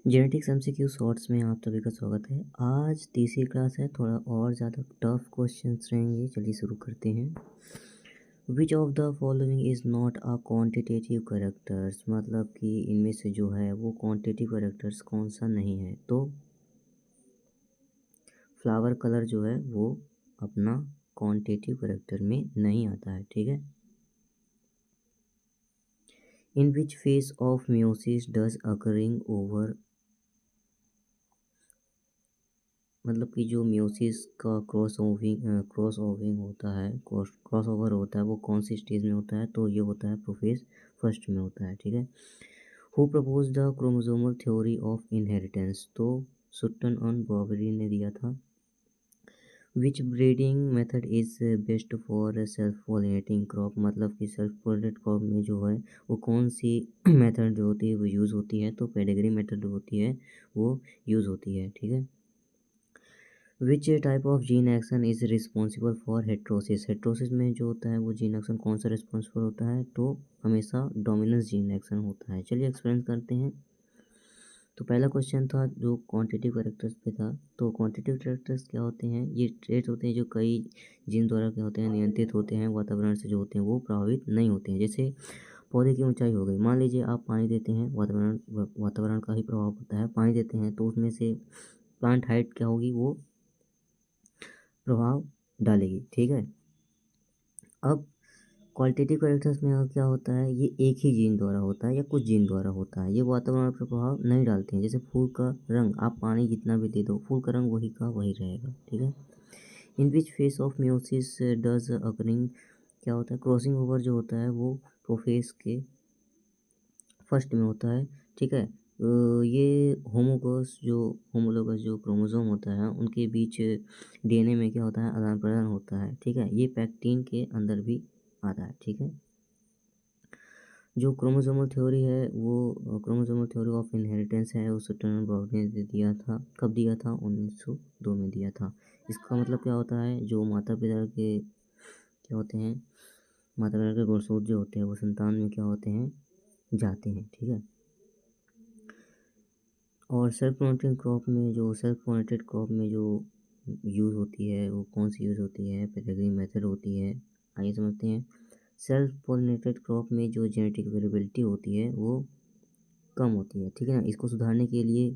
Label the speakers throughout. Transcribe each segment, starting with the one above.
Speaker 1: Genetics MCQ shorts में आप सभी का स्वागत है। आज तीसरी क्लास है, थोड़ा और ज़्यादा टफ क्वेश्चंस रहेंगे। चलिए शुरू करते हैं। Which of the following is not a quantitative characters, मतलब कि इनमें से जो है वो क्वांटिटेटिव कैरेक्टर्स कौन सा नहीं है। तो फ्लावर कलर जो है वो अपना क्वांटिटेटिव कैरेक्टर में नहीं आता है, ठीक है। In which phase of meiosis does occurring over, मतलब कि जो मियोसिस का क्रॉस ओविंग होता है, क्रॉस ओवर होता है, वो कौन सी स्टेज में होता है। तो ये होता है प्रोफेज फर्स्ट में होता है, ठीक है। Who propose the chromosomal theory of inheritance, तो सुट्टन ऑन बॉबरी ने दिया था। Which breeding method is best for self pollinating crop, मतलब कि सेल्फ पॉलिनेट क्रॉप में जो है वो कौन सी मेथड जो होती है वो यूज़ होती है। तो पेडिग्री मेथड जो होती है वो यूज़ होती है, ठीक है। Which type of gene action is responsible for heterosis, heterosis में जो होता है वो जीन एक्शन कौन सा रिस्पॉन्सिबल होता है। तो हमेशा डोमिनेंस जीन एक्शन होता है। चलिए एक्सप्लेन करते हैं। तो पहला क्वेश्चन था जो क्वांटिटेटिव कैरेक्टर्स पे था। तो क्वांटिटेटिव कैरेक्टर्स क्या होते हैं, ये ट्रेट्स होते हैं जो कई जीन द्वारा क्या होते हैं नियंत्रित होते हैं, वातावरण से जो होते हैं वो प्रभावित नहीं होते हैं। जैसे पौधे की ऊंचाई हो गई, मान लीजिए आप पानी देते हैं, वातावरण का ही प्रभाव होता है। पानी देते हैं तो उसमें से प्लांट हाइट क्या होगी, वो प्रभाव डालेगी, ठीक है। अब क्वालिटेटिव कैरेक्टर्स में क्या होता है, ये एक ही जीन द्वारा होता है या कुछ जीन द्वारा होता है, ये वातावरण पर प्रभाव नहीं डालते हैं। जैसे फूल का रंग, आप पानी जितना भी दे दो, फूल का रंग वही का वही रहेगा, ठीक है। In which phase of meiosis does occurring, क्या होता है, क्रॉसिंग ओवर जो होता है वो प्रोफेस के फर्स्ट में होता है, ठीक है। ये होमोलोगस जो क्रोमोसोम होता है उनके बीच डीएनए में क्या होता है, आदान प्रदान होता है, ठीक है। ये पैक्टीन के अंदर भी आता है, ठीक है। जो क्रोमोसोमल थ्योरी है वो क्रोमोसोमल थ्योरी ऑफ इनहेरिटेंस है, उसे टर्नर ब्राउन ने दिया था। कब दिया था, 1902 में दिया था। इसका मतलब क्या होता है, जो माता पिता के क्या होते हैं, माता पिता के गुणसूत्र जो होते हैं वो संतान में क्या होते हैं, जाते हैं, ठीक है। और सेल्फ पोनेटेड क्रॉप में जो यूज़ होती है वो कौन सी यूज़ होती है, पेडिग्री मेथड होती है। आइए समझते हैं। सेल्फ पोलिनेटेड क्रॉप में जो जेनेटिक वेरिएबिलिटी होती है वो कम होती है, ठीक है ना। इसको सुधारने के लिए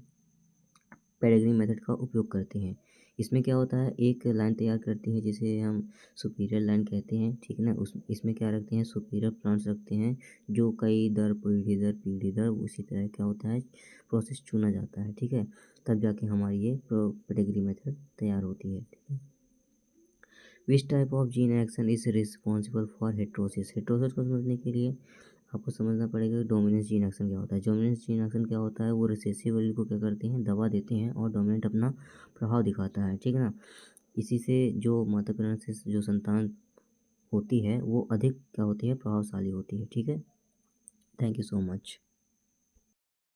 Speaker 1: पेडिग्री मेथड का उपयोग करते हैं। इसमें क्या होता है, एक लाइन तैयार करते हैं जिसे हम सुपीरियर लाइन कहते हैं, ठीक है ना। इसमें क्या रखते हैं, सुपीरियर प्लांट्स रखते हैं जो कई दर पीढ़ी दर उसी तरह क्या होता है प्रोसेस चुना जाता है, ठीक है। तब जाके हमारी ये पेडिग्री मेथड तैयार होती है, ठीक है। Which type of gene action is responsible for heterosis, heterosis को समझने के लिए आपको समझना पड़ेगा कि डोमिनेंस जीन एक्शन क्या होता है। डोमिनेंस जीन एक्शन क्या होता है, वो रिसेसिव एलील को क्या करते हैं, दबा देते हैं और डोमिनेंट अपना प्रभाव दिखाता है, ठीक है ना। इसी से जो माता पिता से जो संतान होती है वो अधिक क्या होती है, प्रभावशाली होती है, ठीक है। Thank you so much.